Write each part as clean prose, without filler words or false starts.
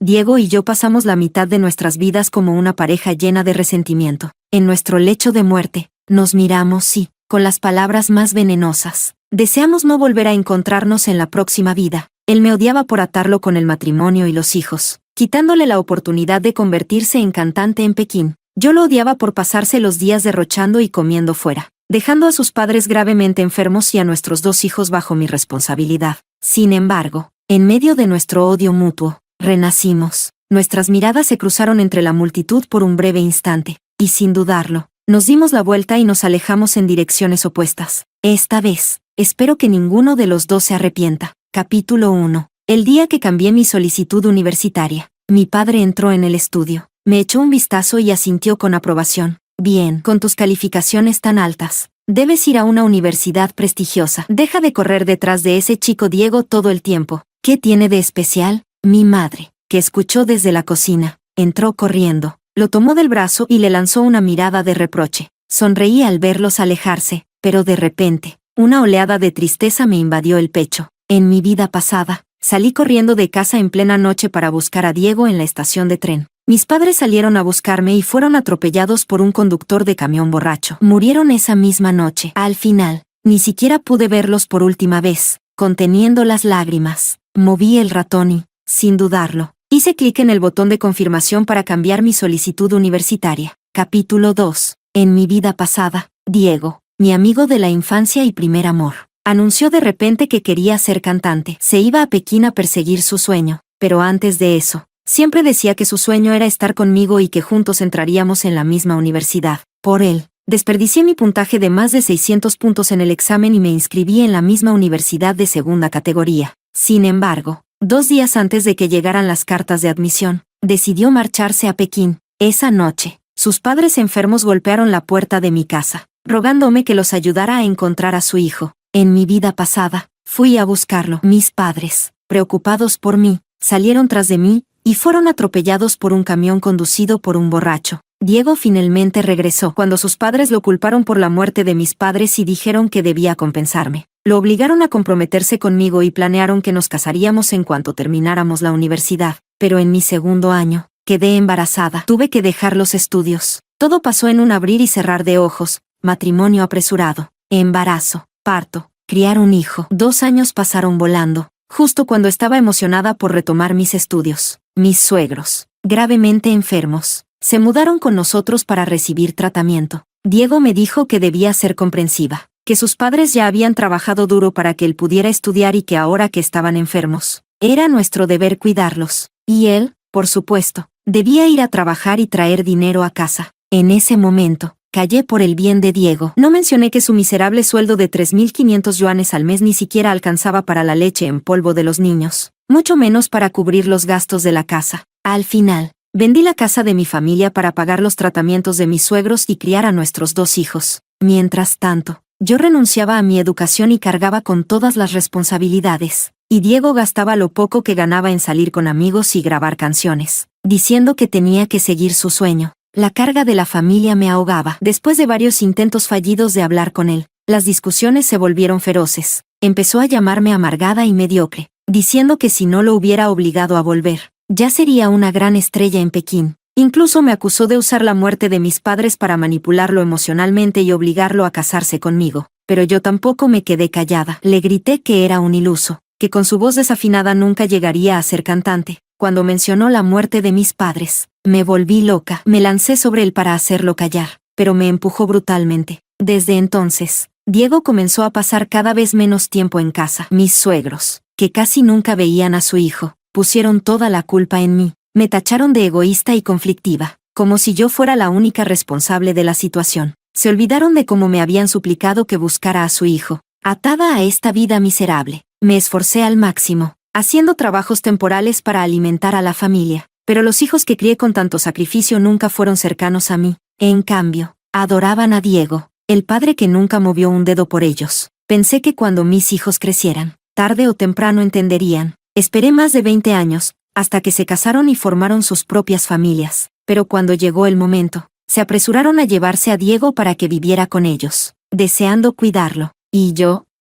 Diego y yo pasamos la mitad de nuestras vidas como una pareja llena de resentimiento. En nuestro lecho de muerte, nos miramos y, con las palabras más venenosas, deseamos no volver a encontrarnos en la próxima vida. Él me odiaba por atarlo con el matrimonio y los hijos, quitándole la oportunidad de convertirse en cantante en Pekín. Yo lo odiaba por pasarse los días derrochando y comiendo fuera, dejando a sus padres gravemente enfermos y a nuestros 2 hijos bajo mi responsabilidad. Sin embargo, en medio de nuestro odio mutuo, renacimos. Nuestras miradas se cruzaron entre la multitud por un breve instante, y sin dudarlo, nos dimos la vuelta y nos alejamos en direcciones opuestas. Esta vez, espero que ninguno de los dos se arrepienta. Capítulo 1. El día que cambié mi solicitud universitaria, mi padre entró en el estudio, me echó un vistazo y asintió con aprobación. Bien, con tus calificaciones tan altas, debes ir a una universidad prestigiosa. Deja de correr detrás de ese chico Diego todo el tiempo. ¿Qué tiene de especial? Mi madre, que escuchó desde la cocina, entró corriendo, lo tomó del brazo y le lanzó una mirada de reproche. Sonreí al verlos alejarse, pero de repente, una oleada de tristeza me invadió el pecho. En mi vida pasada, salí corriendo de casa en plena noche para buscar a Diego en la estación de tren. Mis padres salieron a buscarme y fueron atropellados por un conductor de camión borracho. Murieron esa misma noche. Al final, ni siquiera pude verlos por última vez. Conteniendo las lágrimas, moví el ratón y, sin dudarlo, hice clic en el botón de confirmación para cambiar mi solicitud universitaria. Capítulo 2. En mi vida pasada, Diego, mi amigo de la infancia y primer amor, anunció de repente que quería ser cantante. Se iba a Pekín a perseguir su sueño, pero antes de eso, siempre decía que su sueño era estar conmigo y que juntos entraríamos en la misma universidad. Por él, desperdicié mi puntaje de más de 600 puntos en el examen y me inscribí en la misma universidad de segunda categoría. Sin embargo, 2 días antes de que llegaran las cartas de admisión, decidió marcharse a Pekín. Esa noche, sus padres enfermos golpearon la puerta de mi casa, rogándome que los ayudara a encontrar a su hijo. En mi vida pasada, fui a buscarlo. Mis padres, preocupados por mí, salieron tras de mí, y fueron atropellados por un camión conducido por un borracho. Diego finalmente regresó cuando sus padres lo culparon por la muerte de mis padres y dijeron que debía compensarme. Lo obligaron a comprometerse conmigo y planearon que nos casaríamos en cuanto termináramos la universidad. Pero en mi segundo año, quedé embarazada. Tuve que dejar los estudios. Todo pasó en un abrir y cerrar de ojos. Matrimonio apresurado, embarazo, parto, criar un hijo. 2 años pasaron volando, justo cuando estaba emocionada por retomar mis estudios. Mis suegros, gravemente enfermos, se mudaron con nosotros para recibir tratamiento. Diego me dijo que debía ser comprensiva, que sus padres ya habían trabajado duro para que él pudiera estudiar y que ahora que estaban enfermos, era nuestro deber cuidarlos. Y él, por supuesto, debía ir a trabajar y traer dinero a casa. En ese momento, callé por el bien de Diego. No mencioné que su miserable sueldo de 3.500 yuanes al mes ni siquiera alcanzaba para la leche en polvo de los niños, mucho menos para cubrir los gastos de la casa. Al final, vendí la casa de mi familia para pagar los tratamientos de mis suegros y criar a nuestros 2 hijos. Mientras tanto, yo renunciaba a mi educación y cargaba con todas las responsabilidades, y Diego gastaba lo poco que ganaba en salir con amigos y grabar canciones, diciendo que tenía que seguir su sueño. La carga de la familia me ahogaba. Después de varios intentos fallidos de hablar con él, las discusiones se volvieron feroces. Empezó a llamarme amargada y mediocre, diciendo que si no lo hubiera obligado a volver, ya sería una gran estrella en Pekín. Incluso me acusó de usar la muerte de mis padres para manipularlo emocionalmente y obligarlo a casarse conmigo. Pero yo tampoco me quedé callada. Le grité que era un iluso, que con su voz desafinada nunca llegaría a ser cantante. Cuando mencionó la muerte de mis padres, me volví loca. Me lancé sobre él para hacerlo callar, pero me empujó brutalmente. Desde entonces, Diego comenzó a pasar cada vez menos tiempo en casa. Mis suegros, que casi nunca veían a su hijo, pusieron toda la culpa en mí. Me tacharon de egoísta y conflictiva, como si yo fuera la única responsable de la situación. Se olvidaron de cómo me habían suplicado que buscara a su hijo. Atada a esta vida miserable, me esforcé al máximo, haciendo trabajos temporales para alimentar a la familia, pero los hijos que crié con tanto sacrificio nunca fueron cercanos a mí. En cambio, adoraban a Diego, el padre que nunca movió un dedo por ellos. Pensé que cuando mis hijos crecieran, tarde o temprano entenderían. Esperé más de 20 años, hasta que se casaron y formaron sus propias familias, pero cuando llegó el momento, se apresuraron a llevarse a Diego para que viviera con ellos, deseando cuidarlo, y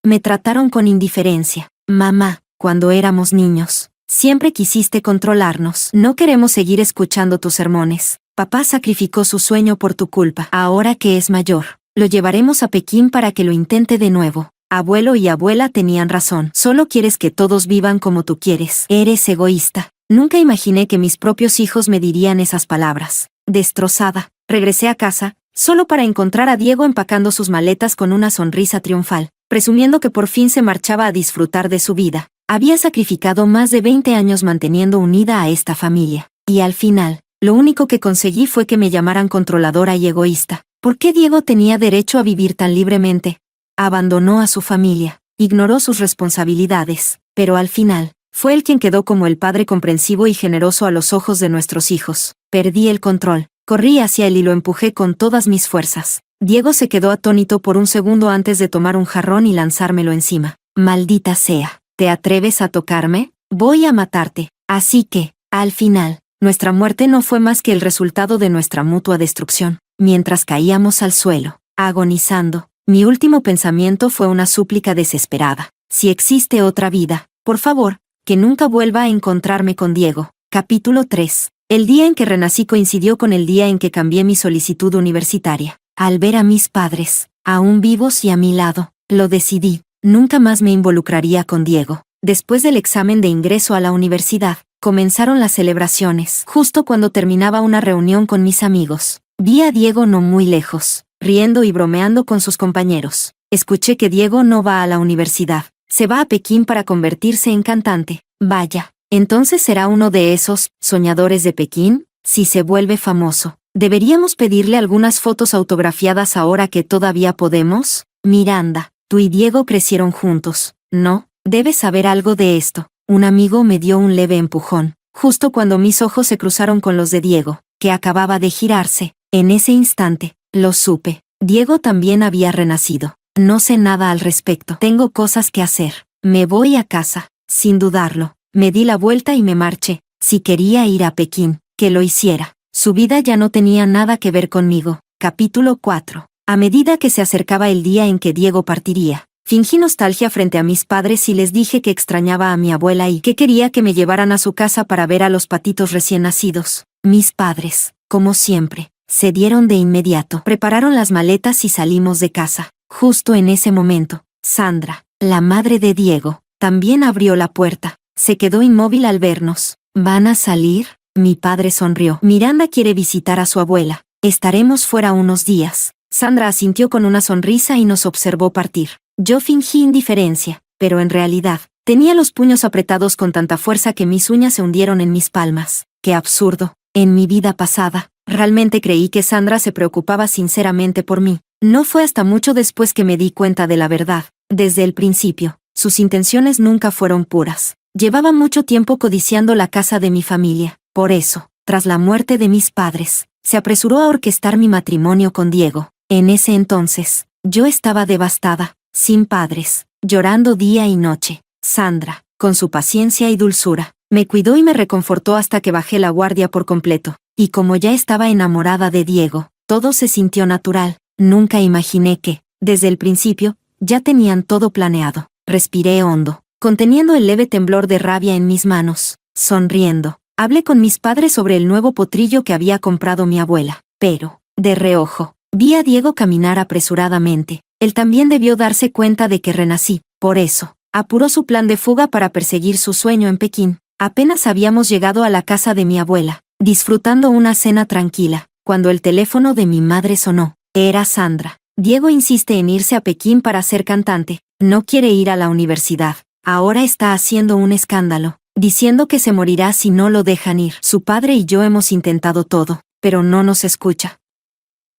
me trataron con indiferencia. Mamá, cuando éramos niños, Siempre quisiste controlarnos. No queremos seguir escuchando tus sermones. Papá sacrificó su sueño por tu culpa. Ahora que es mayor, lo llevaremos a Pekín para que lo intente de nuevo. Abuelo y abuela tenían razón. Solo quieres que todos vivan como tú quieres. Eres egoísta. Nunca imaginé que mis propios hijos me dirían esas palabras. Destrozada, regresé a casa, solo para encontrar a Diego empacando sus maletas con una sonrisa triunfal, presumiendo que por fin se marchaba a disfrutar de su vida. Había sacrificado más de 20 años manteniendo unida a esta familia. Y al final, lo único que conseguí fue que me llamaran controladora y egoísta. ¿Por qué Diego tenía derecho a vivir tan libremente? Abandonó a su familia, ignoró sus responsabilidades, pero al final, fue él quien quedó como el padre comprensivo y generoso a los ojos de nuestros hijos. Perdí el control, corrí hacia él y lo empujé con todas mis fuerzas. Diego se quedó atónito por un segundo antes de tomar un jarrón y lanzármelo encima. Maldita sea, ¿te atreves a tocarme? Voy a matarte. Así que, al final, nuestra muerte no fue más que el resultado de nuestra mutua destrucción. Mientras caíamos al suelo, agonizando, mi último pensamiento fue una súplica desesperada. Si existe otra vida, por favor, que nunca vuelva a encontrarme con Diego. Capítulo 3. El día en que renací coincidió con el día en que cambié mi solicitud universitaria. Al ver a mis padres, aún vivos y a mi lado, lo decidí. Nunca más me involucraría con Diego. Después del examen de ingreso a la universidad, comenzaron las celebraciones. Justo cuando terminaba una reunión con mis amigos, vi a Diego no muy lejos, riendo y bromeando con sus compañeros. Escuché que Diego no va a la universidad. Se va a Pekín para convertirse en cantante. Vaya, ¿entonces será uno de esos soñadores de Pekín? Si se vuelve famoso, ¿deberíamos pedirle algunas fotos autografiadas ahora que todavía podemos? Miranda, tú y Diego crecieron juntos, ¿no? Debes saber algo de esto. Un amigo me dio un leve empujón, justo cuando mis ojos se cruzaron con los de Diego, que acababa de girarse. En ese instante, lo supe. Diego también había renacido. No sé nada al respecto. Tengo cosas que hacer. Me voy a casa. Sin dudarlo, me di la vuelta y me marché. Si quería ir a Pekín, que lo hiciera. Su vida ya no tenía nada que ver conmigo. Capítulo 4. A medida que se acercaba el día en que Diego partiría, fingí nostalgia frente a mis padres y les dije que extrañaba a mi abuela y que quería que me llevaran a su casa para ver a los patitos recién nacidos. Mis padres, como siempre, cedieron de inmediato. Prepararon las maletas y salimos de casa. Justo en ese momento, Sandra, la madre de Diego, también abrió la puerta. Se quedó inmóvil al vernos. ¿Van a salir? Mi padre sonrió. Miranda quiere visitar a su abuela. Estaremos fuera unos días. Sandra asintió con una sonrisa y nos observó partir. Yo fingí indiferencia, pero en realidad, tenía los puños apretados con tanta fuerza que mis uñas se hundieron en mis palmas. ¡Qué absurdo! En mi vida pasada, realmente creí que Sandra se preocupaba sinceramente por mí. No fue hasta mucho después que me di cuenta de la verdad. Desde el principio, sus intenciones nunca fueron puras. Llevaba mucho tiempo codiciando la casa de mi familia. Por eso, tras la muerte de mis padres, se apresuró a orquestar mi matrimonio con Diego. En ese entonces, yo estaba devastada, sin padres, llorando día y noche. Sandra, con su paciencia y dulzura, me cuidó y me reconfortó hasta que bajé la guardia por completo. Y como ya estaba enamorada de Diego, todo se sintió natural. Nunca imaginé que, desde el principio, ya tenían todo planeado. Respiré hondo, conteniendo el leve temblor de rabia en mis manos. Sonriendo, hablé con mis padres sobre el nuevo potrillo que había comprado mi abuela. Pero, de reojo, vi a Diego caminar apresuradamente. Él también debió darse cuenta de que renací. Por eso, apuró su plan de fuga para perseguir su sueño en Pekín. Apenas habíamos llegado a la casa de mi abuela, disfrutando una cena tranquila, cuando el teléfono de mi madre sonó. Era Sandra. Diego insiste en irse a Pekín para ser cantante. No quiere ir a la universidad. Ahora está haciendo un escándalo, diciendo que se morirá si no lo dejan ir. Su padre y yo hemos intentado todo, pero no nos escucha.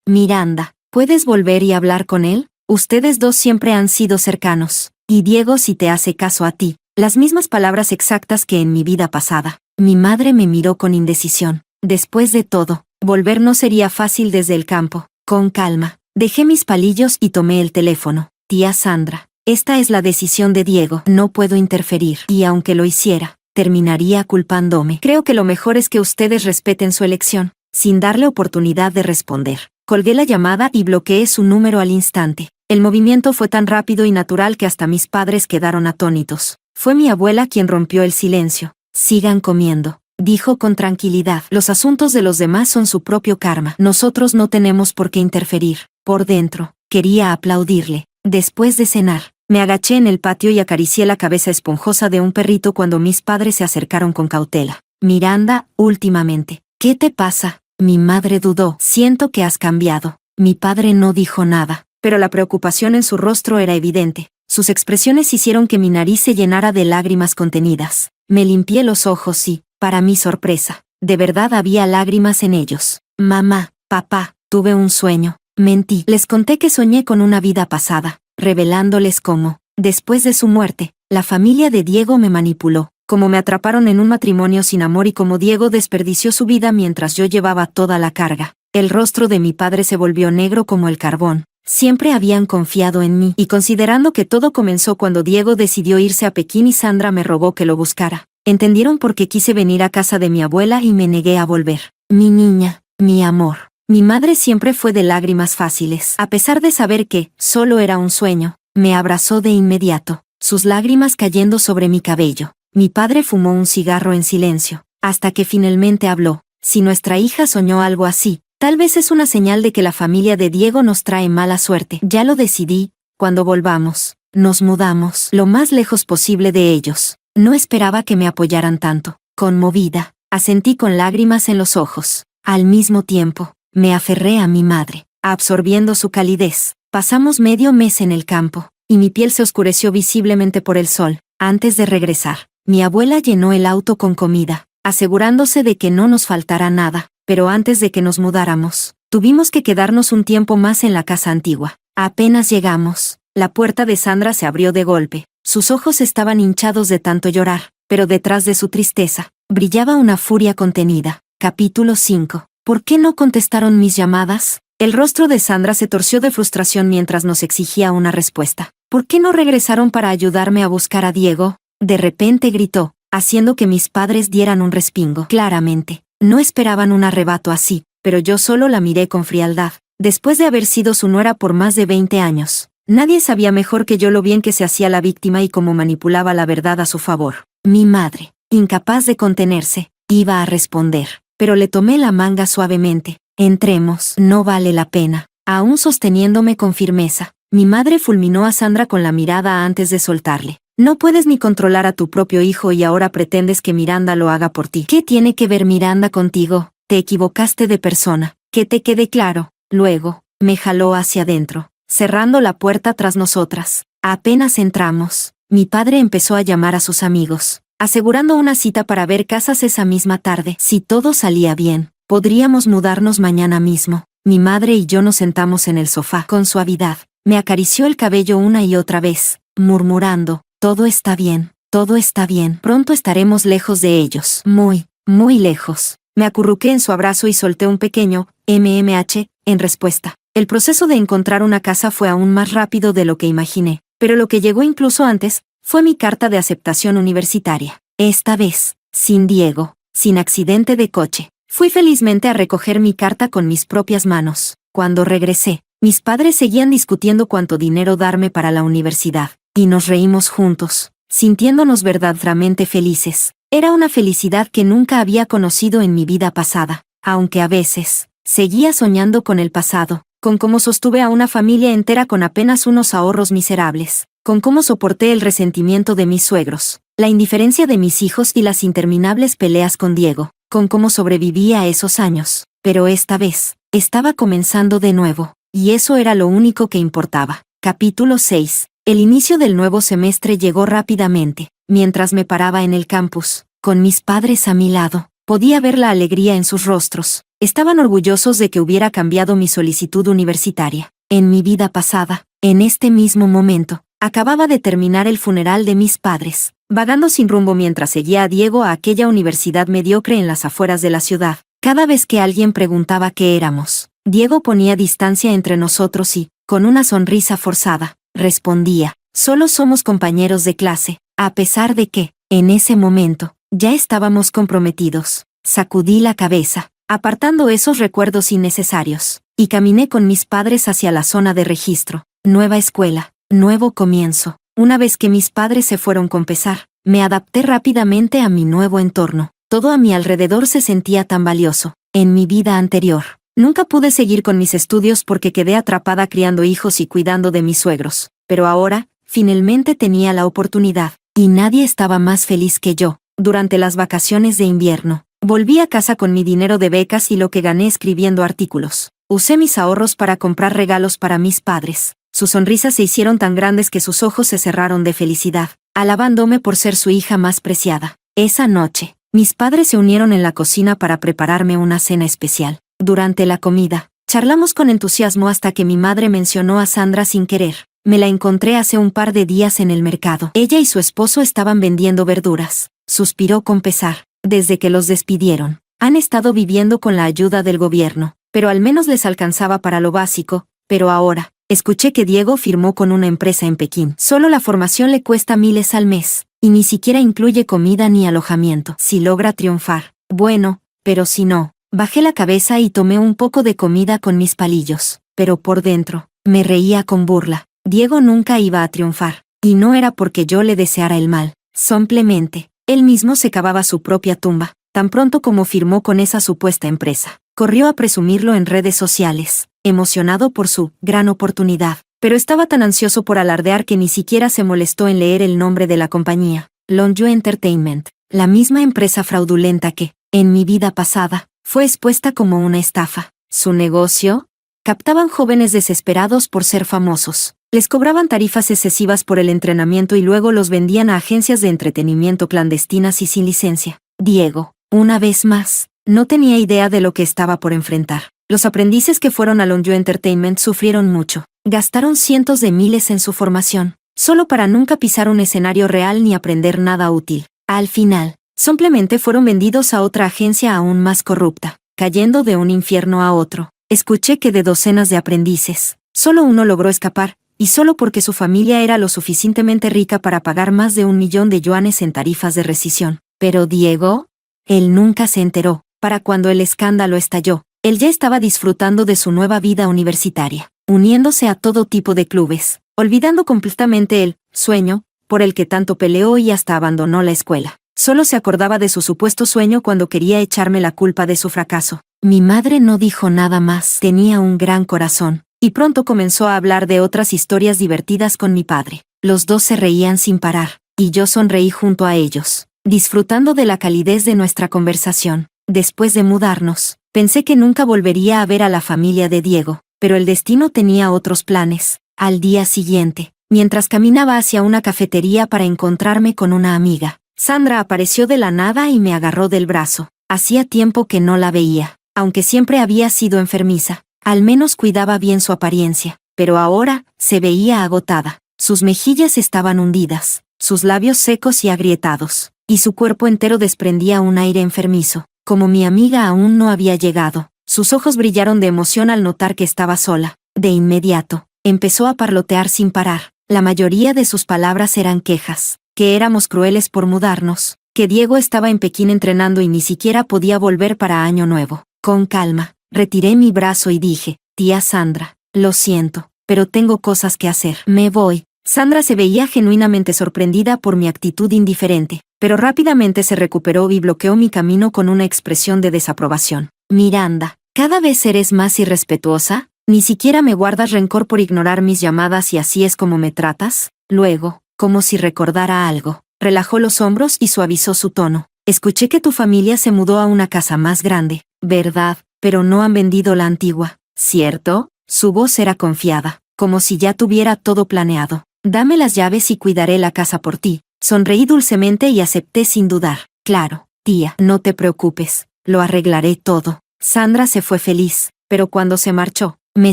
Miranda, ¿puedes volver y hablar con él? Ustedes dos siempre han sido cercanos. Y Diego si te hace caso a ti. Las mismas palabras exactas que en mi vida pasada. Mi madre me miró con indecisión. Después de todo, volver no sería fácil desde el campo. Con calma, dejé mis palillos y tomé el teléfono. Tía Sandra, esta es la decisión de Diego. No puedo interferir. Y aunque lo hiciera, terminaría culpándome. Creo que lo mejor es que ustedes respeten su elección, sin darle oportunidad de responder. Colgué la llamada y bloqueé su número al instante. El movimiento fue tan rápido y natural que hasta mis padres quedaron atónitos. Fue mi abuela quien rompió el silencio. Sigan comiendo, dijo con tranquilidad. Los asuntos de los demás son su propio karma. Nosotros no tenemos por qué interferir. Por dentro, quería aplaudirle. Después de cenar, me agaché en el patio y acaricié la cabeza esponjosa de un perrito cuando mis padres se acercaron con cautela. Miranda, últimamente, ¿qué te pasa? Mi madre dudó. Siento que has cambiado. Mi padre no dijo nada, pero la preocupación en su rostro era evidente. Sus expresiones hicieron que mi nariz se llenara de lágrimas contenidas. Me limpié los ojos y, para mi sorpresa, de verdad había lágrimas en ellos. Mamá, papá, tuve un sueño. Mentí. Les conté que soñé con una vida pasada, revelándoles cómo, después de su muerte, la familia de Diego me manipuló, cómo me atraparon en un matrimonio sin amor y cómo Diego desperdició su vida mientras yo llevaba toda la carga. El rostro de mi padre se volvió negro como el carbón. Siempre habían confiado en mí, y considerando que todo comenzó cuando Diego decidió irse a Pekín y Sandra me rogó que lo buscara, entendieron por qué quise venir a casa de mi abuela y me negué a volver. Mi niña, mi amor. Mi madre siempre fue de lágrimas fáciles. A pesar de saber que solo era un sueño, me abrazó de inmediato, sus lágrimas cayendo sobre mi cabello. Mi padre fumó un cigarro en silencio, hasta que finalmente habló. Si nuestra hija soñó algo así, tal vez es una señal de que la familia de Diego nos trae mala suerte. Ya lo decidí, cuando volvamos, nos mudamos lo más lejos posible de ellos. No esperaba que me apoyaran tanto. Conmovida, asentí con lágrimas en los ojos. Al mismo tiempo, me aferré a mi madre, absorbiendo su calidez. Pasamos medio mes en el campo, y mi piel se oscureció visiblemente por el sol. Antes de regresar, mi abuela llenó el auto con comida, asegurándose de que no nos faltara nada. Pero antes de que nos mudáramos, tuvimos que quedarnos un tiempo más en la casa antigua. Apenas llegamos, la puerta de Sandra se abrió de golpe. Sus ojos estaban hinchados de tanto llorar, pero detrás de su tristeza, brillaba una furia contenida. Capítulo 5. ¿Por qué no contestaron mis llamadas? El rostro de Sandra se torció de frustración mientras nos exigía una respuesta. ¿Por qué no regresaron para ayudarme a buscar a Diego? De repente gritó, haciendo que mis padres dieran un respingo. Claramente, no esperaban un arrebato así, pero yo solo la miré con frialdad. Después de haber sido su nuera por más de 20 años, nadie sabía mejor que yo lo bien que se hacía la víctima y cómo manipulaba la verdad a su favor. Mi madre, incapaz de contenerse, iba a responder, pero le tomé la manga suavemente. Entremos, no vale la pena. Aún sosteniéndome con firmeza, mi madre fulminó a Sandra con la mirada antes de soltarle. No puedes ni controlar a tu propio hijo y ahora pretendes que Miranda lo haga por ti. ¿Qué tiene que ver Miranda contigo? Te equivocaste de persona. Que te quede claro. Luego, me jaló hacia adentro, cerrando la puerta tras nosotras. Apenas entramos, mi padre empezó a llamar a sus amigos, asegurando una cita para ver casas esa misma tarde. Si todo salía bien, podríamos mudarnos mañana mismo. Mi madre y yo nos sentamos en el sofá. Con suavidad, me acarició el cabello una y otra vez, murmurando, todo está bien, todo está bien. Pronto estaremos lejos de ellos. Muy, muy lejos. Me acurruqué en su abrazo y solté un pequeño MMH en respuesta. El proceso de encontrar una casa fue aún más rápido de lo que imaginé, pero lo que llegó incluso antes fue mi carta de aceptación universitaria. Esta vez, sin Diego, sin accidente de coche. Fui felizmente a recoger mi carta con mis propias manos. Cuando regresé, mis padres seguían discutiendo cuánto dinero darme para la universidad, y nos reímos juntos, sintiéndonos verdaderamente felices. Era una felicidad que nunca había conocido en mi vida pasada, aunque a veces, seguía soñando con el pasado, con cómo sostuve a una familia entera con apenas unos ahorros miserables, con cómo soporté el resentimiento de mis suegros, la indiferencia de mis hijos y las interminables peleas con Diego, con cómo sobreviví a esos años. Pero esta vez, estaba comenzando de nuevo, y eso era lo único que importaba. Capítulo 6. El inicio del nuevo semestre llegó rápidamente. Mientras me paraba en el campus, con mis padres a mi lado, podía ver la alegría en sus rostros. Estaban orgullosos de que hubiera cambiado mi solicitud universitaria. En mi vida pasada, en este mismo momento, acababa de terminar el funeral de mis padres, vagando sin rumbo mientras seguía a Diego a aquella universidad mediocre en las afueras de la ciudad. Cada vez que alguien preguntaba qué éramos, Diego ponía distancia entre nosotros y, con una sonrisa forzada, respondía, solo somos compañeros de clase, a pesar de que, en ese momento, ya estábamos comprometidos. Sacudí la cabeza, apartando esos recuerdos innecesarios, y caminé con mis padres hacia la zona de registro. Nueva escuela, nuevo comienzo. Una vez que mis padres se fueron con pesar, Me adapté rápidamente a mi nuevo entorno. Todo a mi alrededor se sentía tan valioso. En mi vida anterior, nunca pude seguir con mis estudios porque quedé atrapada criando hijos y cuidando de mis suegros. Pero ahora, finalmente tenía la oportunidad, y nadie estaba más feliz que yo. Durante las vacaciones de invierno, volví a casa con mi dinero de becas y lo que gané escribiendo artículos. Usé mis ahorros para comprar regalos para mis padres. Sus sonrisas se hicieron tan grandes que sus ojos se cerraron de felicidad, alabándome por ser su hija más preciada. Esa noche, mis padres se unieron en la cocina para prepararme una cena especial. Durante la comida, charlamos con entusiasmo hasta que mi madre mencionó a Sandra sin querer. Me la encontré hace un par de días en el mercado. Ella y su esposo estaban vendiendo verduras. Suspiró con pesar. Desde que los despidieron, han estado viviendo con la ayuda del gobierno, pero al menos les alcanzaba para lo básico. Pero ahora, escuché que Diego firmó con una empresa en Pekín. Solo la formación le cuesta miles al mes, y ni siquiera incluye comida ni alojamiento. Si logra triunfar, bueno, pero si no. Bajé la cabeza y tomé un poco de comida con mis palillos, pero por dentro, me reía con burla. Diego nunca iba a triunfar, y no era porque yo le deseara el mal. Simplemente, él mismo se cavaba su propia tumba, tan pronto como firmó con esa supuesta empresa. Corrió a presumirlo en redes sociales, emocionado por su gran oportunidad, pero estaba tan ansioso por alardear que ni siquiera se molestó en leer el nombre de la compañía, Longview Entertainment, la misma empresa fraudulenta que, en mi vida pasada, fue expuesta como una estafa. ¿Su negocio? Captaban jóvenes desesperados por ser famosos. Les cobraban tarifas excesivas por el entrenamiento y luego los vendían a agencias de entretenimiento clandestinas y sin licencia. Diego, una vez más, no tenía idea de lo que estaba por enfrentar. Los aprendices que fueron a Longview Entertainment sufrieron mucho. Gastaron cientos de miles en su formación, solo para nunca pisar un escenario real ni aprender nada útil. Al final, simplemente fueron vendidos a otra agencia aún más corrupta, cayendo de un infierno a otro. Escuché que de docenas de aprendices, solo uno logró escapar, y solo porque su familia era lo suficientemente rica para pagar más de 1.000.000 de yuanes en tarifas de rescisión. Pero Diego, él nunca se enteró. Para cuando el escándalo estalló, él ya estaba disfrutando de su nueva vida universitaria, uniéndose a todo tipo de clubes, olvidando completamente el sueño por el que tanto peleó y hasta abandonó la escuela. Solo se acordaba de su supuesto sueño cuando quería echarme la culpa de su fracaso. Mi madre no dijo nada más. Tenía un gran corazón, y pronto comenzó a hablar de otras historias divertidas con mi padre. Los dos se reían sin parar, y yo sonreí junto a ellos, disfrutando de la calidez de nuestra conversación. Después de mudarnos, pensé que nunca volvería a ver a la familia de Diego, pero el destino tenía otros planes. Al día siguiente, mientras caminaba hacia una cafetería para encontrarme con una amiga, Sandra apareció de la nada y me agarró del brazo. Hacía tiempo que no la veía. Aunque siempre había sido enfermiza, al menos cuidaba bien su apariencia, pero ahora se veía agotada. Sus mejillas estaban hundidas, sus labios secos y agrietados, y su cuerpo entero desprendía un aire enfermizo. Como mi amiga aún no había llegado, sus ojos brillaron de emoción al notar que estaba sola. De inmediato, empezó a parlotear sin parar. La mayoría de sus palabras eran quejas, que éramos crueles por mudarnos, que Diego estaba en Pekín entrenando y ni siquiera podía volver para Año Nuevo. Con calma, retiré mi brazo y dije, tía Sandra, lo siento, pero tengo cosas que hacer. Me voy. Sandra se veía genuinamente sorprendida por mi actitud indiferente, pero rápidamente se recuperó y bloqueó mi camino con una expresión de desaprobación. Miranda, cada vez eres más irrespetuosa, ni siquiera me guardas rencor por ignorar mis llamadas y así es como me tratas. Luego, como si recordara algo, relajó los hombros y suavizó su tono. Escuché que tu familia se mudó a una casa más grande, ¿verdad? Pero no han vendido la antigua, ¿cierto? Su voz era confiada, como si ya tuviera todo planeado. Dame las llaves y cuidaré la casa por ti. Sonreí dulcemente y acepté sin dudar. Claro, tía, no te preocupes, lo arreglaré todo. Sandra se fue feliz, pero cuando se marchó, me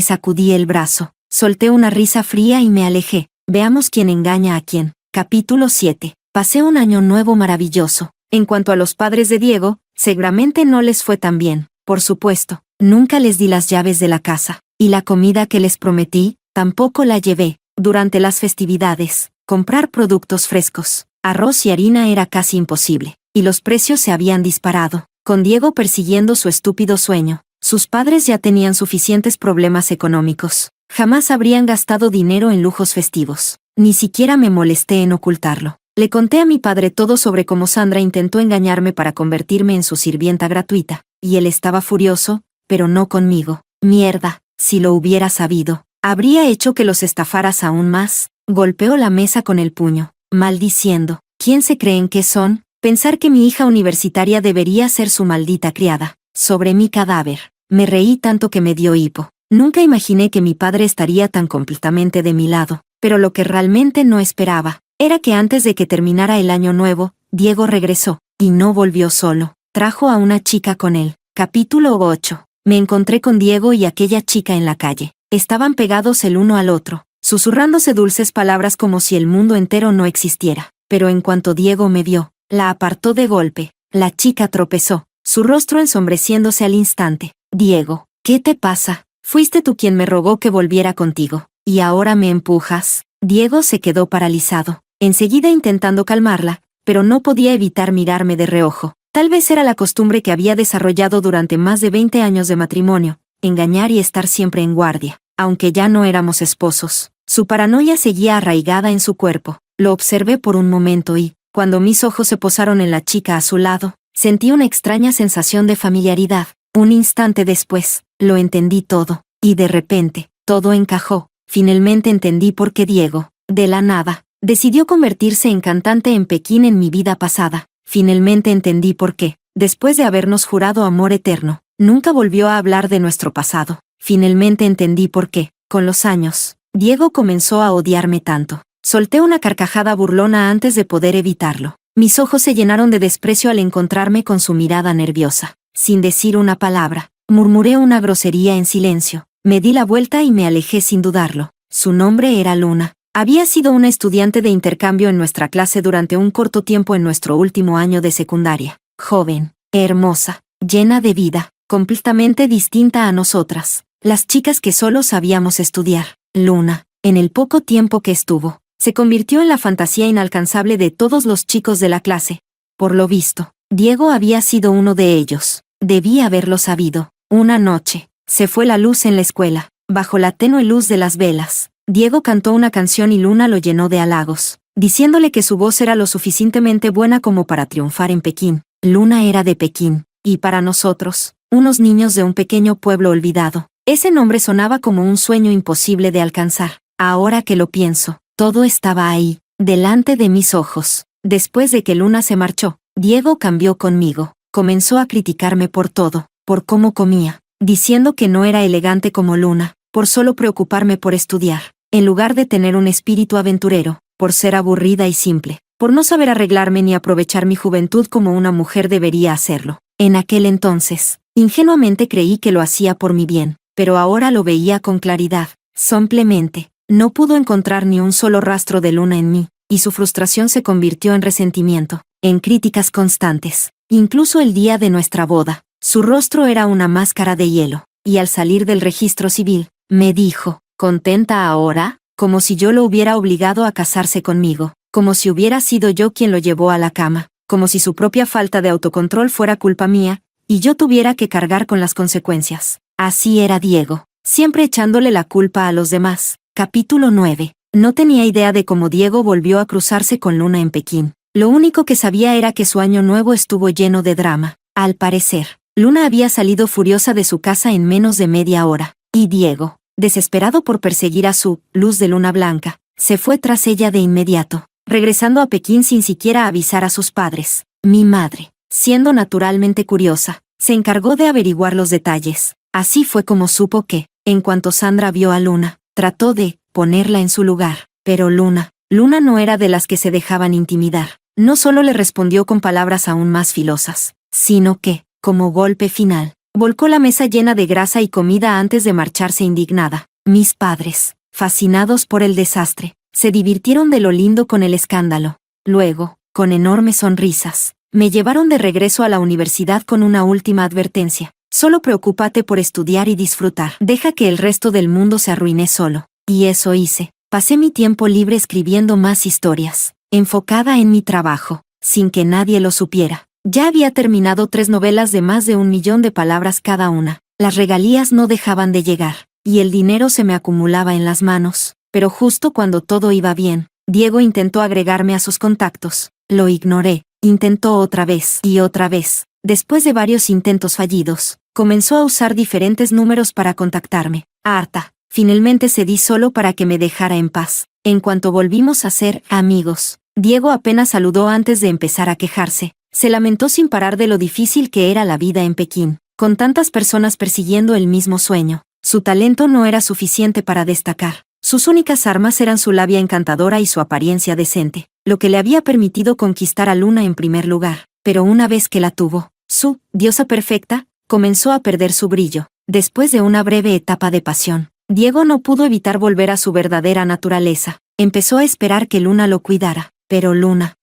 sacudí el brazo, solté una risa fría y me alejé. Veamos quién engaña a quién. Capítulo 7. Pasé un año nuevo maravilloso. En cuanto a los padres de Diego, seguramente no les fue tan bien. Por supuesto, nunca les di las llaves de la casa, y la comida que les prometí, tampoco la llevé. Durante las festividades, comprar productos frescos, arroz y harina era casi imposible, y los precios se habían disparado. Con Diego persiguiendo su estúpido sueño, sus padres ya tenían suficientes problemas económicos. Jamás habrían gastado dinero en lujos festivos. Ni siquiera me molesté en ocultarlo. Le conté a mi padre todo sobre cómo Sandra intentó engañarme para convertirme en su sirvienta gratuita, y él estaba furioso, pero no conmigo. Mierda, si lo hubiera sabido, habría hecho que los estafaras aún más. Golpeó la mesa con el puño, maldiciendo. ¿Quién se creen que son? Pensar que mi hija universitaria debería ser su maldita criada. Sobre mi cadáver. Me reí tanto que me dio hipo. Nunca imaginé que mi padre estaría tan completamente de mi lado, pero lo que realmente no esperaba era que antes de que terminara el año nuevo, Diego regresó, y no volvió solo. Trajo a una chica con él. Capítulo 8. Me encontré con Diego y aquella chica en la calle. Estaban pegados el uno al otro, susurrándose dulces palabras como si el mundo entero no existiera. Pero en cuanto Diego me vio, la apartó de golpe. La chica tropezó, su rostro ensombreciéndose al instante. Diego, ¿qué te pasa? Fuiste tú quien me rogó que volviera contigo, y ahora me empujas. Diego se quedó paralizado, enseguida intentando calmarla, pero no podía evitar mirarme de reojo. Tal vez era la costumbre que había desarrollado durante más de 20 años de matrimonio, engañar y estar siempre en guardia. Aunque ya no éramos esposos, su paranoia seguía arraigada en su cuerpo. Lo observé por un momento y, cuando mis ojos se posaron en la chica a su lado, sentí una extraña sensación de familiaridad. Un instante después, lo entendí todo, y de repente, todo encajó. Finalmente entendí por qué Diego, de la nada, decidió convertirse en cantante en Pekín en mi vida pasada. Finalmente entendí por qué, después de habernos jurado amor eterno, nunca volvió a hablar de nuestro pasado. Finalmente entendí por qué, con los años, Diego comenzó a odiarme tanto. Solté una carcajada burlona antes de poder evitarlo. Mis ojos se llenaron de desprecio al encontrarme con su mirada nerviosa. Sin decir una palabra, murmuré una grosería en silencio. Me di la vuelta y me alejé sin dudarlo. Su nombre era Luna. Había sido una estudiante de intercambio en nuestra clase durante un corto tiempo en nuestro último año de secundaria. Joven, hermosa, llena de vida, completamente distinta a nosotras, las chicas que solo sabíamos estudiar. Luna, en el poco tiempo que estuvo, se convirtió en la fantasía inalcanzable de todos los chicos de la clase. Por lo visto, Diego había sido uno de ellos. Debía haberlo sabido. Una noche, se fue la luz en la escuela. Bajo la tenue luz de las velas, Diego cantó una canción y Luna lo llenó de halagos, diciéndole que su voz era lo suficientemente buena como para triunfar en Pekín. Luna era de Pekín, y para nosotros, unos niños de un pequeño pueblo olvidado, ese nombre sonaba como un sueño imposible de alcanzar. Ahora que lo pienso, todo estaba ahí, delante de mis ojos. Después de que Luna se marchó, Diego cambió conmigo. Comenzó a criticarme por todo, por cómo comía, diciendo que no era elegante como Luna, por solo preocuparme por estudiar, en lugar de tener un espíritu aventurero, por ser aburrida y simple, por no saber arreglarme ni aprovechar mi juventud como una mujer debería hacerlo. En aquel entonces, ingenuamente creí que lo hacía por mi bien, pero ahora lo veía con claridad. Simplemente, no pudo encontrar ni un solo rastro de Luna en mí, y su frustración se convirtió en resentimiento, en críticas constantes. Incluso el día de nuestra boda, su rostro era una máscara de hielo, y al salir del registro civil, me dijo, ¿contenta ahora? Como si yo lo hubiera obligado a casarse conmigo, como si hubiera sido yo quien lo llevó a la cama, como si su propia falta de autocontrol fuera culpa mía, y yo tuviera que cargar con las consecuencias. Así era Diego, siempre echándole la culpa a los demás. Capítulo 9. No tenía idea de cómo Diego volvió a cruzarse con Luna en Pekín. Lo único que sabía era que su año nuevo estuvo lleno de drama. Al parecer, Luna había salido furiosa de su casa en menos de media hora, y Diego, desesperado por perseguir a su luz de luna blanca, se fue tras ella de inmediato, regresando a Pekín sin siquiera avisar a sus padres. Mi madre, siendo naturalmente curiosa, se encargó de averiguar los detalles. Así fue como supo que, en cuanto Sandra vio a Luna, trató de ponerla en su lugar, pero Luna no era de las que se dejaban intimidar. No solo le respondió con palabras aún más filosas, sino que, como golpe final, volcó la mesa llena de grasa y comida antes de marcharse indignada. Mis padres, fascinados por el desastre, se divirtieron de lo lindo con el escándalo. Luego, con enormes sonrisas, me llevaron de regreso a la universidad con una última advertencia. Solo preocúpate por estudiar y disfrutar. Deja que el resto del mundo se arruine solo. Y eso hice. Pasé mi tiempo libre escribiendo más historias, enfocada en mi trabajo, sin que nadie lo supiera. Ya había terminado 3 novelas de más de 1 millón de palabras cada una. Las regalías no dejaban de llegar, y el dinero se me acumulaba en las manos. Pero justo cuando todo iba bien, Diego intentó agregarme a sus contactos. Lo ignoré. Intentó otra vez y otra vez. Después de varios intentos fallidos, comenzó a usar diferentes números para contactarme. Harta. Finalmente cedí solo para que me dejara en paz. En cuanto volvimos a ser amigos, Diego apenas saludó antes de empezar a quejarse. Se lamentó sin parar de lo difícil que era la vida en Pekín, con tantas personas persiguiendo el mismo sueño. Su talento no era suficiente para destacar. Sus únicas armas eran su labia encantadora y su apariencia decente, lo que le había permitido conquistar a Luna en primer lugar. Pero una vez que la tuvo, su diosa perfecta comenzó a perder su brillo. Después de una breve etapa de pasión, Diego no pudo evitar volver a su verdadera naturaleza. Empezó a esperar que Luna lo cuidara. Pero Luna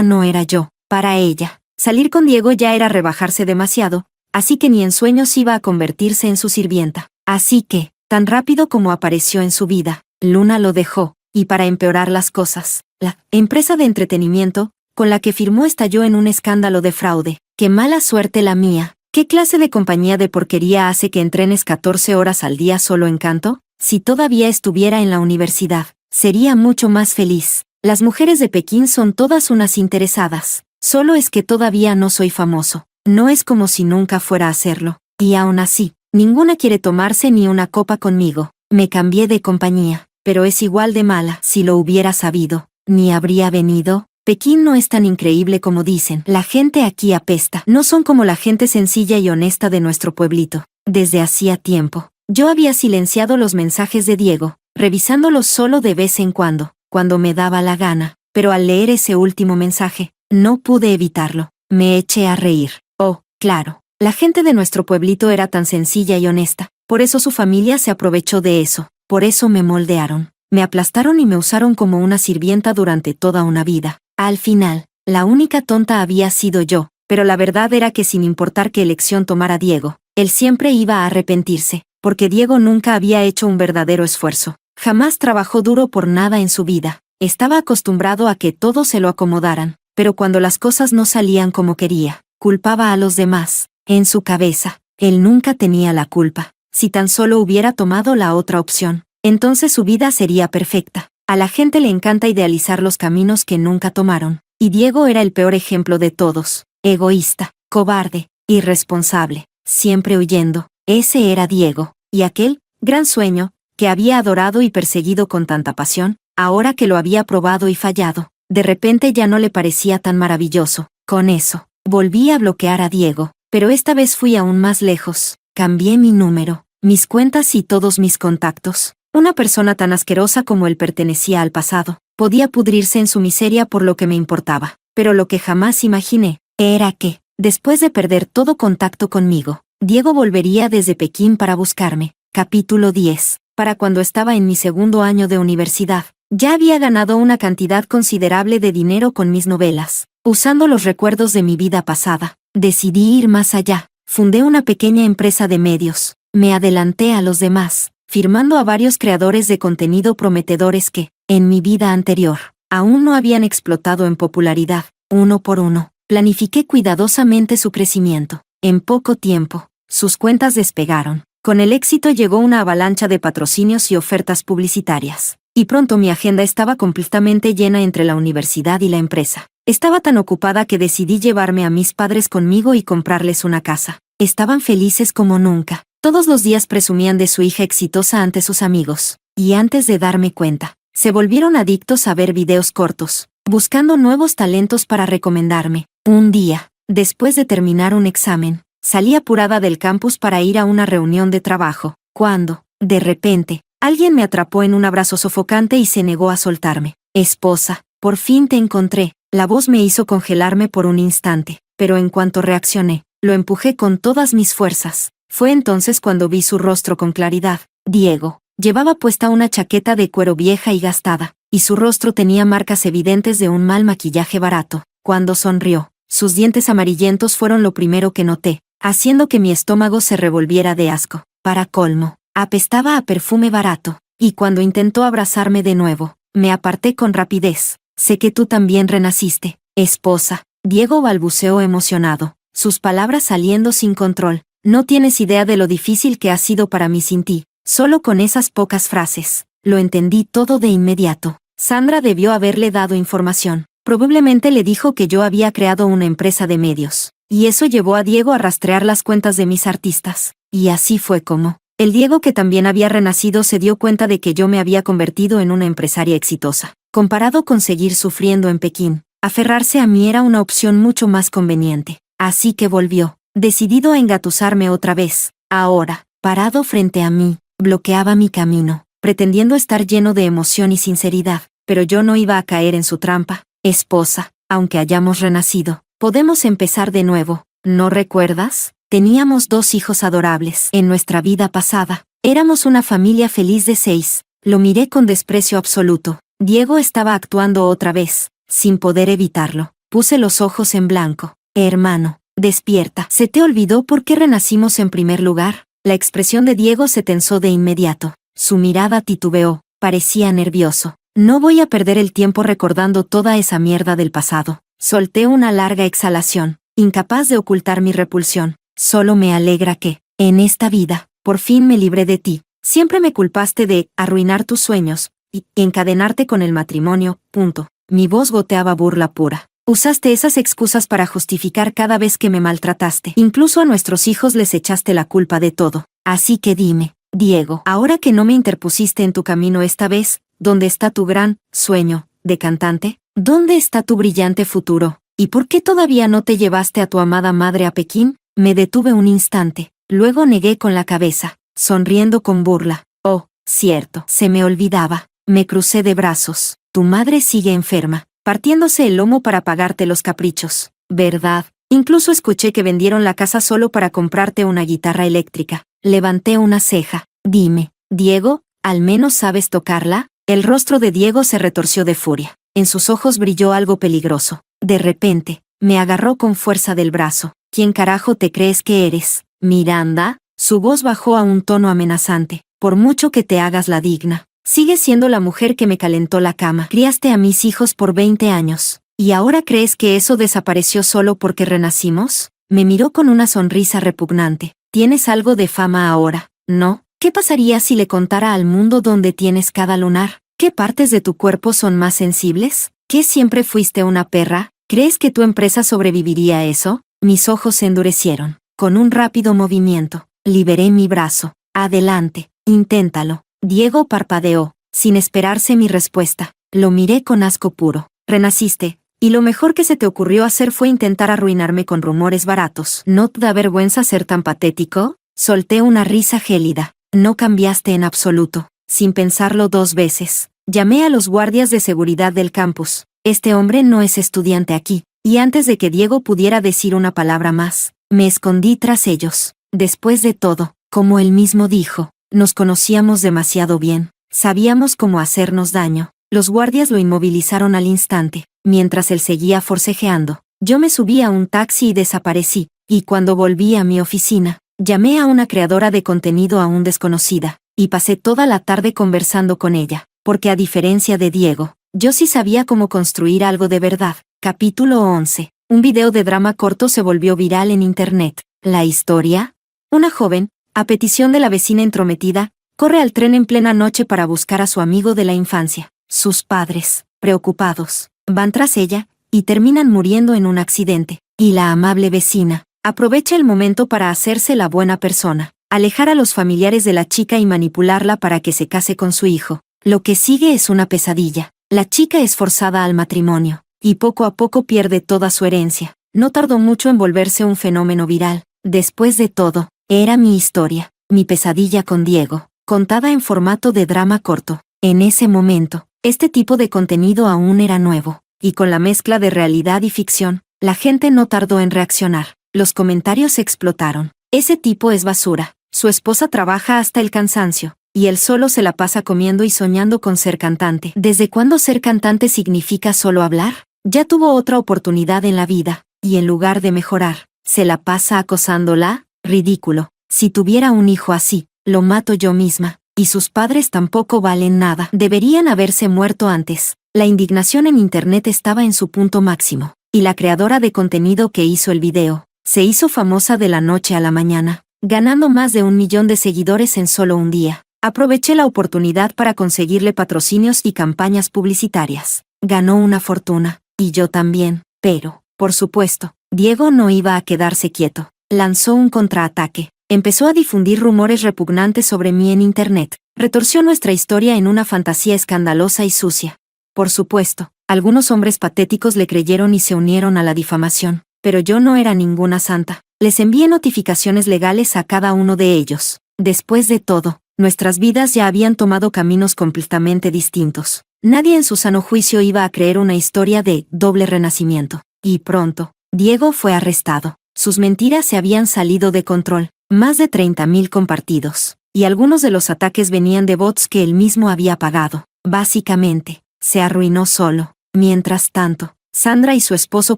no era yo. Para ella, salir con Diego ya era rebajarse demasiado, así que ni en sueños iba a convertirse en su sirvienta. Así que, tan rápido como apareció en su vida, Luna lo dejó, y para empeorar las cosas, la empresa de entretenimiento con la que firmó estalló en un escándalo de fraude. ¡Qué mala suerte la mía! ¿Qué clase de compañía de porquería hace que entrenes 14 horas al día solo en canto? Si todavía estuviera en la universidad, sería mucho más feliz. Las mujeres de Pekín son todas unas interesadas. Solo es que todavía no soy famoso. No es como si nunca fuera a hacerlo. Y aún así, ninguna quiere tomarse ni una copa conmigo. Me cambié de compañía, pero es igual de mala. Si lo hubiera sabido, ni habría venido. Pekín no es tan increíble como dicen. La gente aquí apesta. No son como la gente sencilla y honesta de nuestro pueblito. Desde hacía tiempo, yo había silenciado los mensajes de Diego, revisándolos solo de vez en cuando me daba la gana, pero al leer ese último mensaje, no pude evitarlo. Me eché a reír. Oh, claro, la gente de nuestro pueblito era tan sencilla y honesta, por eso su familia se aprovechó de eso, por eso me moldearon, me aplastaron y me usaron como una sirvienta durante toda una vida. Al final, la única tonta había sido yo, pero la verdad era que sin importar qué elección tomara Diego, él siempre iba a arrepentirse, porque Diego nunca había hecho un verdadero esfuerzo. Jamás trabajó duro por nada en su vida. Estaba acostumbrado a que todo se lo acomodaran, pero cuando las cosas no salían como quería, culpaba a los demás. En su cabeza, él nunca tenía la culpa. Si tan solo hubiera tomado la otra opción, entonces su vida sería perfecta. A la gente le encanta idealizar los caminos que nunca tomaron, y Diego era el peor ejemplo de todos. Egoísta, cobarde, irresponsable, siempre huyendo. Ese era Diego, y aquel gran sueño que había adorado y perseguido con tanta pasión, ahora que lo había probado y fallado, de repente ya no le parecía tan maravilloso. Con eso, volví a bloquear a Diego, pero esta vez fui aún más lejos. Cambié mi número, mis cuentas y todos mis contactos. Una persona tan asquerosa como él pertenecía al pasado. Podía pudrirse en su miseria por lo que me importaba, pero lo que jamás imaginé era que, después de perder todo contacto conmigo, Diego volvería desde Pekín para buscarme. Capítulo 10. Para cuando estaba en mi segundo año de universidad, ya había ganado una cantidad considerable de dinero con mis novelas. Usando los recuerdos de mi vida pasada, decidí ir más allá. Fundé una pequeña empresa de medios. Me adelanté a los demás, firmando a varios creadores de contenido prometedores que, en mi vida anterior, aún no habían explotado en popularidad. Uno por uno, planifiqué cuidadosamente su crecimiento. En poco tiempo, sus cuentas despegaron. Con el éxito llegó una avalancha de patrocinios y ofertas publicitarias, y pronto mi agenda estaba completamente llena entre la universidad y la empresa. Estaba tan ocupada que decidí llevarme a mis padres conmigo y comprarles una casa. Estaban felices como nunca. Todos los días presumían de su hija exitosa ante sus amigos, y antes de darme cuenta, se volvieron adictos a ver videos cortos, buscando nuevos talentos para recomendarme. Un día, después de terminar un examen, salí apurada del campus para ir a una reunión de trabajo, cuando, de repente, alguien me atrapó en un abrazo sofocante y se negó a soltarme. Esposa, por fin te encontré. La voz me hizo congelarme por un instante, pero en cuanto reaccioné, lo empujé con todas mis fuerzas. Fue entonces cuando vi su rostro con claridad. Diego llevaba puesta una chaqueta de cuero vieja y gastada, y su rostro tenía marcas evidentes de un mal maquillaje barato. Cuando sonrió, sus dientes amarillentos fueron lo primero que noté, haciendo que mi estómago se revolviera de asco. Para colmo, apestaba a perfume barato, y cuando intentó abrazarme de nuevo, me aparté con rapidez. Sé que tú también renaciste, esposa. Diego balbuceó emocionado, sus palabras saliendo sin control. No tienes idea de lo difícil que ha sido para mí sin ti. Solo con esas pocas frases, lo entendí todo de inmediato. Sandra debió haberle dado información. Probablemente le dijo que yo había creado una empresa de medios. Y eso llevó a Diego a rastrear las cuentas de mis artistas. Y así fue como el Diego, que también había renacido, se dio cuenta de que yo me había convertido en una empresaria exitosa. Comparado con seguir sufriendo en Pekín, aferrarse a mí era una opción mucho más conveniente. Así que volvió, decidido a engatusarme otra vez. Ahora, parado frente a mí, bloqueaba mi camino, pretendiendo estar lleno de emoción y sinceridad, pero yo no iba a caer en su trampa. Esposa, aunque hayamos renacido, podemos empezar de nuevo, ¿no recuerdas? Teníamos 2 hijos adorables. En nuestra vida pasada, éramos una familia feliz de 6. Lo miré con desprecio absoluto. Diego estaba actuando otra vez, sin poder evitarlo. Puse los ojos en blanco. Hermano, despierta. ¿Se te olvidó por qué renacimos en primer lugar? La expresión de Diego se tensó de inmediato. Su mirada titubeó. Parecía nervioso. No voy a perder el tiempo recordando toda esa mierda del pasado. Solté una larga exhalación, incapaz de ocultar mi repulsión. Solo me alegra que, en esta vida, por fin me libré de ti. Siempre me culpaste de arruinar tus sueños y encadenarte con el matrimonio, punto. Mi voz goteaba burla pura. Usaste esas excusas para justificar cada vez que me maltrataste. Incluso a nuestros hijos les echaste la culpa de todo. Así que dime, Diego, ahora que no me interpusiste en tu camino esta vez, ¿dónde está tu gran sueño de cantante? ¿Dónde está tu brillante futuro? ¿Y por qué todavía no te llevaste a tu amada madre a Pekín? Me detuve un instante, luego negué con la cabeza, sonriendo con burla. Oh, cierto, se me olvidaba. Me crucé de brazos. Tu madre sigue enferma, partiéndose el lomo para pagarte los caprichos, ¿verdad? Incluso escuché que vendieron la casa solo para comprarte una guitarra eléctrica. Levanté una ceja. Dime, Diego, ¿al menos sabes tocarla? El rostro de Diego se retorció de furia. En sus ojos brilló algo peligroso. De repente, me agarró con fuerza del brazo. ¿Quién carajo te crees que eres? ¿Miranda? Su voz bajó a un tono amenazante. Por mucho que te hagas la digna, sigues siendo la mujer que me calentó la cama. Criaste a mis hijos por 20 años. ¿Y ahora crees que eso desapareció solo porque renacimos? Me miró con una sonrisa repugnante. Tienes algo de fama ahora, ¿no? ¿Qué pasaría si le contara al mundo dónde tienes cada lunar? ¿Qué partes de tu cuerpo son más sensibles? ¿Qué siempre fuiste una perra? ¿Crees que tu empresa sobreviviría a eso? Mis ojos se endurecieron. Con un rápido movimiento, liberé mi brazo. Adelante, inténtalo. Diego parpadeó, sin esperarse mi respuesta. Lo miré con asco puro. Renaciste, y lo mejor que se te ocurrió hacer fue intentar arruinarme con rumores baratos. ¿No te da vergüenza ser tan patético? Solté una risa gélida. No cambiaste en absoluto. Sin pensarlo 2 veces, llamé a los guardias de seguridad del campus. Este hombre no es estudiante aquí. Y antes de que Diego pudiera decir una palabra más, me escondí tras ellos. Después de todo, como él mismo dijo, nos conocíamos demasiado bien. Sabíamos cómo hacernos daño. Los guardias lo inmovilizaron al instante. Mientras él seguía forcejeando, yo me subí a un taxi y desaparecí. Y cuando volví a mi oficina, llamé a una creadora de contenido aún desconocida, y pasé toda la tarde conversando con ella, porque a diferencia de Diego, yo sí sabía cómo construir algo de verdad. Capítulo 11. Un video de drama corto se volvió viral en internet. ¿La historia? Una joven, a petición de la vecina entrometida, corre al tren en plena noche para buscar a su amigo de la infancia. Sus padres, preocupados, van tras ella, y terminan muriendo en un accidente. Y la amable vecina aprovecha el momento para hacerse la buena persona, alejar a los familiares de la chica y manipularla para que se case con su hijo. Lo que sigue es una pesadilla. La chica es forzada al matrimonio, y poco a poco pierde toda su herencia. No tardó mucho en volverse un fenómeno viral. Después de todo, era mi historia, mi pesadilla con Diego, contada en formato de drama corto. En ese momento, este tipo de contenido aún era nuevo, y con la mezcla de realidad y ficción, la gente no tardó en reaccionar. Los comentarios explotaron. Ese tipo es basura. Su esposa trabaja hasta el cansancio, y él solo se la pasa comiendo y soñando con ser cantante. ¿Desde cuándo ser cantante significa solo hablar? Ya tuvo otra oportunidad en la vida, y en lugar de mejorar, ¿se la pasa acosándola? Ridículo. Si tuviera un hijo así, lo mato yo misma. Y sus padres tampoco valen nada. Deberían haberse muerto antes. La indignación en internet estaba en su punto máximo, y la creadora de contenido que hizo el video se hizo famosa de la noche a la mañana, ganando más de 1 millón de seguidores en solo un día. Aproveché la oportunidad para conseguirle patrocinios y campañas publicitarias. Ganó una fortuna, y yo también, pero, por supuesto, Diego no iba a quedarse quieto. Lanzó un contraataque. Empezó a difundir rumores repugnantes sobre mí en Internet. Retorció nuestra historia en una fantasía escandalosa y sucia. Por supuesto, algunos hombres patéticos le creyeron y se unieron a la difamación, pero yo no era ninguna santa. Les envié notificaciones legales a cada uno de ellos. Después de todo, nuestras vidas ya habían tomado caminos completamente distintos. Nadie en su sano juicio iba a creer una historia de doble renacimiento. Y pronto, Diego fue arrestado. Sus mentiras se habían salido de control. Más de 30.000 compartidos. Y algunos de los ataques venían de bots que él mismo había pagado. Básicamente, se arruinó solo. Mientras tanto, Sandra y su esposo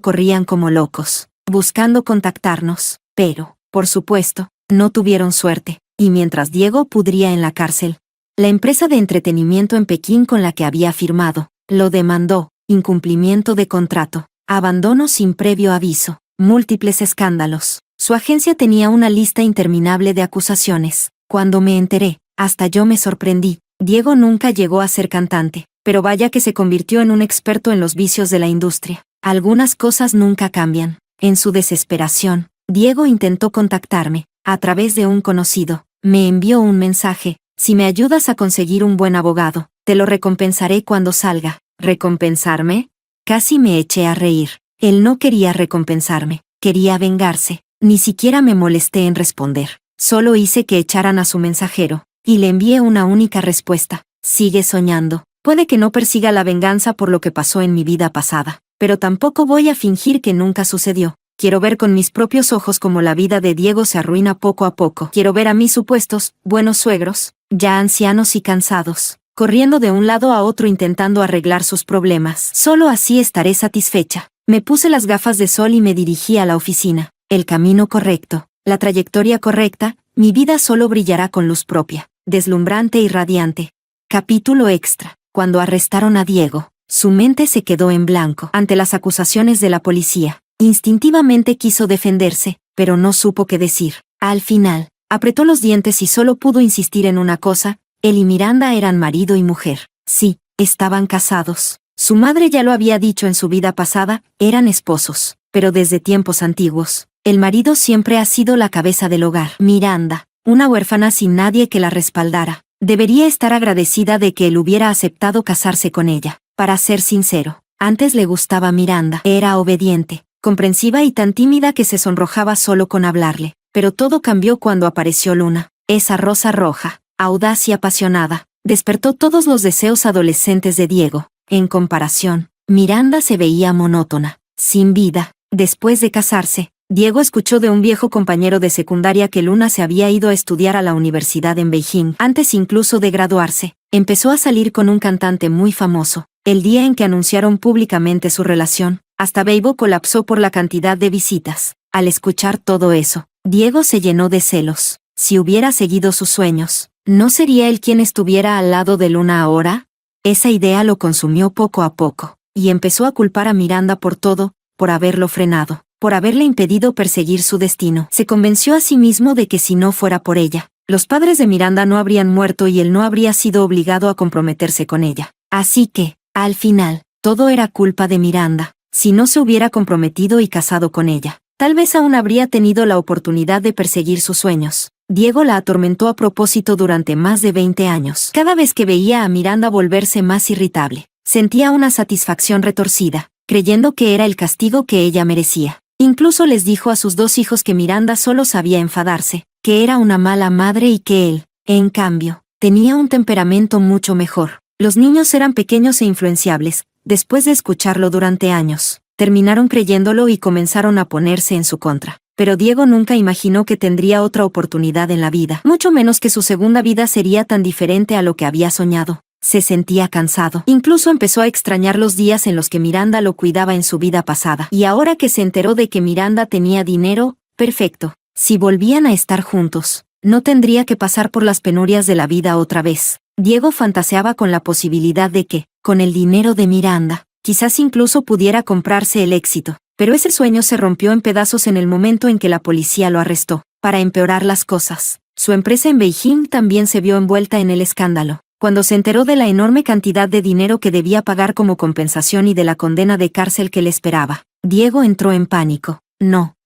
corrían como locos, buscando contactarnos, pero, por supuesto, no tuvieron suerte, y mientras Diego pudría en la cárcel, la empresa de entretenimiento en Pekín con la que había firmado, lo demandó, incumplimiento de contrato, abandono sin previo aviso, múltiples escándalos. Su agencia tenía una lista interminable de acusaciones. Cuando me enteré, hasta yo me sorprendí. Diego nunca llegó a ser cantante, pero vaya que se convirtió en un experto en los vicios de la industria. Algunas cosas nunca cambian. En su desesperación, Diego intentó contactarme, a través de un conocido. Me envió un mensaje: si me ayudas a conseguir un buen abogado, te lo recompensaré cuando salga. ¿Recompensarme? Casi me eché a reír. Él no quería recompensarme, quería vengarse. Ni siquiera me molesté en responder. Solo hice que echaran a su mensajero, y le envié una única respuesta: sigue soñando. Puede que no persiga la venganza por lo que pasó en mi vida pasada, pero tampoco voy a fingir que nunca sucedió. Quiero ver con mis propios ojos cómo la vida de Diego se arruina poco a poco. Quiero ver a mis supuestos buenos suegros, ya ancianos y cansados, corriendo de un lado a otro intentando arreglar sus problemas. Solo así estaré satisfecha. Me puse las gafas de sol y me dirigí a la oficina. El camino correcto, la trayectoria correcta, mi vida solo brillará con luz propia, deslumbrante y radiante. Capítulo extra. Cuando arrestaron a Diego, su mente se quedó en blanco ante las acusaciones de la policía. Instintivamente quiso defenderse, pero no supo qué decir. Al final, apretó los dientes y solo pudo insistir en una cosa: él y Miranda eran marido y mujer. Sí, estaban casados. Su madre ya lo había dicho en su vida pasada, eran esposos, pero desde tiempos antiguos. El marido siempre ha sido la cabeza del hogar. Miranda, una huérfana sin nadie que la respaldara, debería estar agradecida de que él hubiera aceptado casarse con ella. Para ser sincero, antes le gustaba Miranda. Era obediente, comprensiva y tan tímida que se sonrojaba solo con hablarle. Pero todo cambió cuando apareció Luna. Esa rosa roja, audaz y apasionada, despertó todos los deseos adolescentes de Diego. En comparación, Miranda se veía monótona, sin vida. Después de casarse, Diego escuchó de un viejo compañero de secundaria que Luna se había ido a estudiar a la universidad en Beijing. Antes incluso de graduarse, empezó a salir con un cantante muy famoso. El día en que anunciaron públicamente su relación, hasta Weibo colapsó por la cantidad de visitas. Al escuchar todo eso, Diego se llenó de celos. Si hubiera seguido sus sueños, ¿no sería él quien estuviera al lado de Luna ahora? Esa idea lo consumió poco a poco, y empezó a culpar a Miranda por todo, por haberlo frenado, por haberle impedido perseguir su destino. Se convenció a sí mismo de que si no fuera por ella, los padres de Miranda no habrían muerto y él no habría sido obligado a comprometerse con ella. Así que, al final, todo era culpa de Miranda. Si no se hubiera comprometido y casado con ella, tal vez aún habría tenido la oportunidad de perseguir sus sueños. Diego la atormentó a propósito durante más de 20 años. Cada vez que veía a Miranda volverse más irritable, sentía una satisfacción retorcida, creyendo que era el castigo que ella merecía. Incluso les dijo a sus 2 hijos que Miranda solo sabía enfadarse, que era una mala madre y que él, en cambio, tenía un temperamento mucho mejor. Los niños eran pequeños e influenciables. Después de escucharlo durante años, terminaron creyéndolo y comenzaron a ponerse en su contra. Pero Diego nunca imaginó que tendría otra oportunidad en la vida, mucho menos que su segunda vida sería tan diferente a lo que había soñado. Se sentía cansado. Incluso empezó a extrañar los días en los que Miranda lo cuidaba en su vida pasada. Y ahora que se enteró de que Miranda tenía dinero, perfecto. Si volvían a estar juntos, no tendría que pasar por las penurias de la vida otra vez. Diego fantaseaba con la posibilidad de que, con el dinero de Miranda, quizás incluso pudiera comprarse el éxito. Pero ese sueño se rompió en pedazos en el momento en que la policía lo arrestó. Para empeorar las cosas, Su empresa en Beijing también se vio envuelta en el escándalo. Cuando se enteró de la enorme cantidad de dinero que debía pagar como compensación y de la condena de cárcel que le esperaba, Diego entró en pánico. No,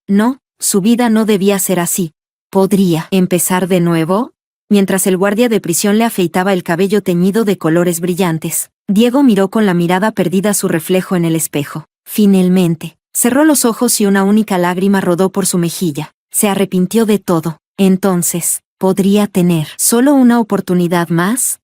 su vida no debía ser así. ¿Podría empezar de nuevo? Mientras el guardia de prisión le afeitaba el cabello teñido de colores brillantes, Diego miró con la mirada perdida su reflejo en el espejo. Finalmente, cerró los ojos y una única lágrima rodó por su mejilla. Se arrepintió de todo. Entonces, ¿podría tener solo una oportunidad más?